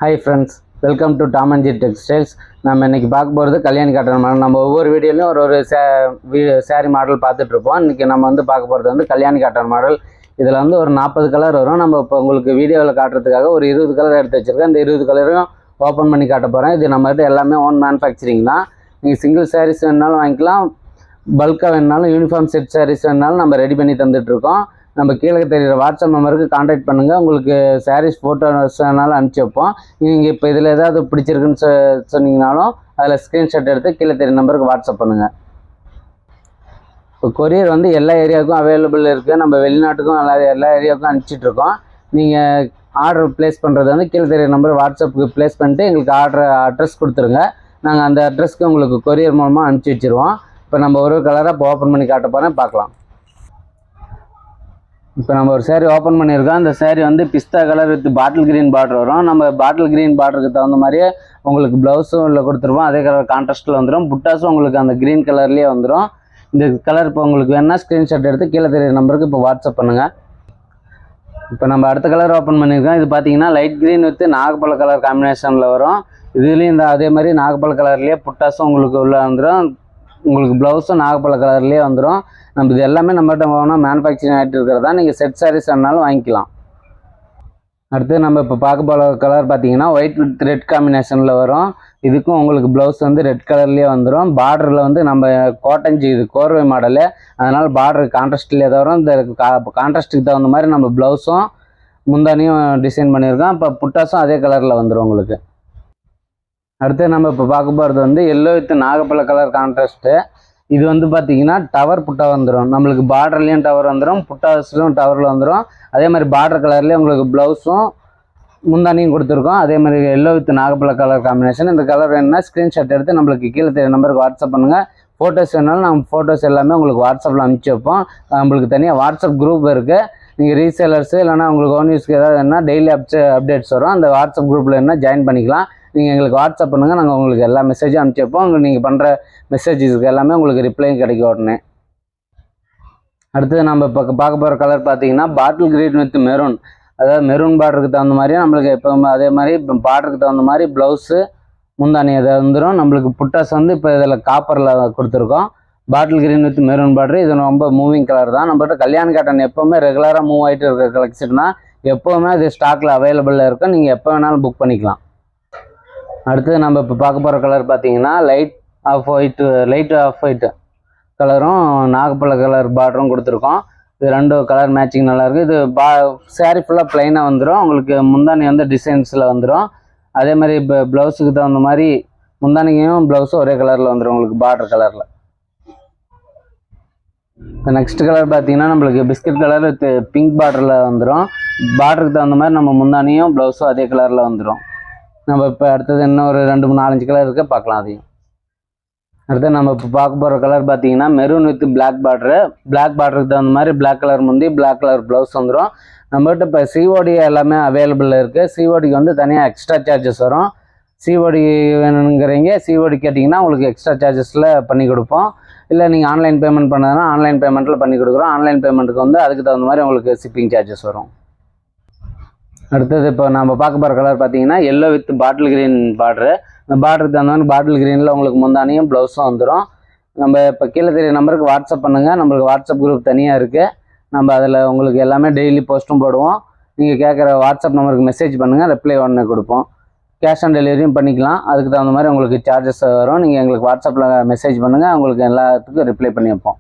Hi friends, welcome to Tom and G textiles. நம்ம இன்றைக்கி பார்க்க போகிறது கல்யாணி காட்டன் மாடல். நம்ம ஒவ்வொரு வீடியோலையும் ஒரு சாரீ மாடல் பார்த்துட்ருப்போம். இன்றைக்கி நம்ம பார்க்க போகிறது கல்யாணி காட்டன் மாடல். இதில் ஒரு 40 கலர் வரும். நம்ம இப்போ உங்களுக்கு வீடியோவில் காட்டுறதுக்காக ஒரு 20 கலர் எடுத்து வச்சுருக்கேன். இந்த 20 கலரையும் ஓப்பன் பண்ணி காட்ட போகிறேன். இது நம்மகிட்ட எல்லாமே ஓன் மேனுஃபேக்சரிங் தான். நீங்கள் சிங்கிள் சாரீஸ் வேணுனாலும் வாங்கிக்கலாம், பல்காக வேணுனாலும், யூனிஃபார்ம் செட் சாரீஸ் வேணுனாலும் நம்ம ரெடி பண்ணி தந்துட்டுருக்கோம். நம்ம கீழே தெரிகிற வாட்ஸ்அப் நம்பருக்கு கான்டாக்ட் பண்ணுங்கள். உங்களுக்கு சாரீஸ் ஃபோட்டோஸ் வேணாலும் அனுப்பிச்சி வைப்போம். நீங்கள் இப்போ இதில் ஏதாவது பிடிச்சிருக்குன்னு சொன்னீங்கனாலும் அதில் ஸ்க்ரீன்ஷாட் எடுத்து கீழே தெரிகிற நம்பருக்கு வாட்ஸ்அப் பண்ணுங்கள். இப்போ கொரியர் எல்லா ஏரியாவுக்கும் அவைலபிள் இருக்குது. நம்ம வெளிநாட்டுக்கும் எல்லா ஏரியாவுக்கும் அனுப்பிச்சிட்ருக்கோம். நீங்கள் ஆர்டர் ப்ளேஸ் பண்ணுறது கீழே தெரிகிற நம்பர் வாட்ஸ்அப்புக்கு ப்ளேஸ் பண்ணிட்டு எங்களுக்கு அட்ரஸ் கொடுத்துருங்க. நாங்கள் அந்த அட்ரஸ்க்கு உங்களுக்கு கொரியர் மூலமாக அனுப்பிச்சி வச்சுருவோம். இப்போ நம்ம ஒரு கலராக இப்போ ஓப்பன் பண்ணி காட்ட போகிறேன், பார்க்கலாம். இப்போ நம்ம ஒரு சேரீ ஓப்பன் பண்ணியிருக்கோம். அந்த sari pista colour with bottle green border வரும். நம்ம பாட்டில் க்ரீன் பார்டருக்கு தகுந்த மாதிரியே உங்களுக்கு ப்ளவுஸும் இல்லை கொடுத்துருவோம். அதே கலர் கான்ட்ராஸ்ட்டில் வந்துடும். புட்டாஸும் உங்களுக்கு அந்த க்ரீன் கலர்லேயே வந்துடும். இந்த கலர் இப்போ உங்களுக்கு வேணால் ஸ்க்ரீன்ஷாட் எடுத்து கீழே தெரியுற நம்பருக்கு இப்போ வாட்ஸ்அப் பண்ணுங்கள். இப்போ நம்ம அடுத்த கலர் ஓப்பன் பண்ணியிருக்கோம். இது பார்த்தீங்கன்னா லைட் க்ரீன் வித் நாகப்பழ கலர் காம்பினேஷனில் வரும். இதுலேயும் அதே மாதிரி நாகப்பழ கலர்லேயே புட்டாஸும் உங்களுக்கு உள்ளே வந்துடும். உங்களுக்கு ப்ளவுஸும் நாகப்பழ கலர்லேயே வந்துடும். நம்ம இது எல்லாமே நம்மகிட்ட போனால் மேனுஃபேக்சரிங் ஆகிட்டு இருக்கிறதா. நீங்கள் செட் சாரீஸ் வேணாலும் வாங்கிக்கலாம். அடுத்து நம்ம இப்போ பார்க்க போகிற கலர் பார்த்தீங்கன்னா ஒயிட் வித் ரெட் காம்பினேஷனில் வரும். இதுக்கும் உங்களுக்கு ப்ளவுஸ் ரெட் கலர்லேயே வந்துடும். பார்டரில் நம்ம கோட்டஞ்சி, இது கோர்வை மாடலு, அதனால் பார்டர் கான்ட்ராஸ்ட்லேயே தான் வரும். இந்த கான்ட்ராஸ்ட்டுக்கு தகுந்த மாதிரி நம்ம ப்ளவுஸும் முந்தானியும் டிசைன் பண்ணியிருக்கோம். இப்போ புட்டாஸும் அதே கலரில் வந்துடும் உங்களுக்கு. அடுத்து நம்ம இப்போ பார்க்க போகிறது எல்லோ வித் நாகப்பழ கலர் கான்ட்ராஸ்ட்டு. இது பார்த்தீங்கன்னா டவர் புட்டா வந்துடும். நம்மளுக்கு பார்டர்லேயும் டவர் வந்துடும், புட்டாஸ்லையும் டவரில் வந்துடும். அதே மாதிரி பார்டர் கலர்லேயே உங்களுக்கு ப்ளவுஸும் முந்தானியும் கொடுத்துருக்கோம். அதே மாதிரி எல்லோ வித் நாகப்பழ கலர் காம்பினேஷன். இந்த கலர் வேணுன்னா ஸ்க்ரீன்ஷாட் எடுத்து நம்மளுக்கு கீழே தெரிய நம்பருக்கு வாட்ஸ்அப் பண்ணுங்கள். ஃபோட்டோஸ் வேணாலும் நம்ம ஃபோட்டோஸ் எல்லாமே உங்களுக்கு வாட்ஸ்அப்பில் அனுப்பிச்சி வைப்போம். நம்மளுக்கு தனியாக வாட்ஸ்அப் குரூப் இருக்குது. நீங்கள் ரீசேலர்ஸு இல்லைனா உங்களுக்கு ஓன் யூஸ்க்கு ஏதாவது வேணுன்னா டெய்லி அப்டேட்ஸ் வரும். அந்த வாட்ஸ்அப் குரூப்பில் என்ன ஜாயின் பண்ணிக்கலாம். நீங்கள் எங்களுக்கு வாட்ஸ்அப் பண்ணுங்கள், நாங்கள் உங்களுக்கு எல்லா மெசேஜும் அனுப்பிச்சி வைப்போம். உங்களுக்கு நீங்கள் பண்ணுற மெசேஜஸ்க்கு எல்லாமே உங்களுக்கு ரிப்ளையும் கிடைக்கும் உடனே. அடுத்தது நம்ம இப்போ பார்க்க போகிற கலர் பார்த்தீங்கன்னா பாட்டில் க்ரீன் வித் மெரூன். அதாவது மெரூன் பார்டருக்கு தகுந்த மாதிரியே நம்மளுக்கு எப்போ அதே மாதிரி இப்போ பார்டருக்கு தகுந்த மாதிரி ப்ளவுஸு முந்தானி அதை வந்துடும். நம்மளுக்கு புட்டாஸ் இப்போ இதில் காப்பரில் கொடுத்துருக்கோம். Bottle green with maroon border. இது ரொம்ப மூவிங் கலர் தான். நம்மகிட்ட கல்யாண காட்டன் எப்போவுமே ரெகுலராக மூவ் ஆகிட்டு இருக்கிற கலெக்ஷன் தான். எப்போவுமே அது ஸ்டாக்கில் அவைலபிளில் இருக்கும். நீங்கள் எப்போ வேணாலும் புக் பண்ணிக்கலாம். அடுத்தது நம்ம இப்போ பார்க்க போகிற கலர் பார்த்தீங்கன்னா லைட் ஆஃப் ஒயிட்டு கலரும் நாகப்பழ கலர் பார்டரும் கொடுத்துருக்கோம். இது ரெண்டு கலர் மேட்சிங் நல்லாயிருக்கு. இது சாரீ ஃபுல்லாக ப்ளைனாக வந்துடும். உங்களுக்கு முந்தானி டிசைன்ஸில் வந்துடும். அதே மாதிரி இப்போ ப்ளவுஸுக்கு தகுந்த மாதிரி முந்தானியும் ப்ளவுஸும் ஒரே கலரில் வந்துடும் உங்களுக்கு பார்டர் கலரில். இப்போ நெக்ஸ்ட் கலர் பார்த்தீங்கன்னா நம்மளுக்கு பிஸ்கட் கலர் வித் பிங்க் பார்டரில் வந்துடும். பார்டருக்கு தகுந்த மாதிரி நம்ம முந்தானியும் ப்ளவுஸும் அதே கலரில் வந்துடும். நம்ம இப்போ அடுத்தது இன்னும் ஒரு 2, 3, 4, 5 கலர் இருக்குது, பார்க்கலாம். அதையும் அடுத்து நம்ம இப்போ பார்க்க போகிற கலர் பார்த்தீங்கன்னா maroon with black border. Black பார்டருக்கு தகுந்த மாதிரி பிளாக் கலர் முந்தி பிளாக் கலர் ப்ளவுஸ் வந்துடும். நம்மகிட்ட இப்போ சிஓடி எல்லாமே அவைலபிளில் இருக்குது. சிஓடிக்கு தனியாக எக்ஸ்ட்ரா சார்ஜஸ் வரும். சிஓடி வேணுங்கிறீங்க, சிஓடி கேட்டிங்கன்னா உங்களுக்கு எக்ஸ்ட்ரா சார்ஜஸில் பண்ணி கொடுப்போம். இல்லை நீங்கள் ஆன்லைன் பேமெண்ட் பண்ணதுன்னா ஆன்லைன் பேமெண்ட்டில் பண்ணி கொடுக்குறோம். ஆன்லைன் பேமெண்ட்டுக்கு அதுக்கு தகுந்த மாதிரி உங்களுக்கு ஷிப்பிங் சார்ஜஸ் வரும். அடுத்தது இப்போ நம்ம பார்க்க போகிற கலர் பார்த்தீங்கன்னா yellow with bottle green border. இந்த பார்டருக்கு தகுந்த மாதிரி பாட்டில் க்ரீனில் உங்களுக்கு முந்தானியும் ப்ளவுஸும் வந்துடும். நம்ம இப்போ கீழே தெரிய நம்பருக்கு வாட்ஸ்அப் பண்ணுங்கள். நம்மளுக்கு வாட்ஸ்அப் குரூப் தனியாக இருக்குது. நம்ம அதில் உங்களுக்கு எல்லாமே டெய்லி போஸ்ட்டும் போடுவோம். நீங்கள் கேட்குற வாட்ஸ்அப் நம்பருக்கு மெசேஜ் பண்ணுங்கள், ரிப்ளை உடனே கொடுப்போம். கேஷ் ஆன் டெலிவரியும் பண்ணிக்கலாம். அதுக்கு தகுந்த மாதிரி உங்களுக்கு சார்ஜஸ் வரும். நீங்கள் எங்களுக்கு வாட்ஸ்அப்பில் மெசேஜ் பண்ணுங்கள், உங்களுக்கு எல்லாத்துக்கும் ரிப்ளை பண்ணி வைப்போம்.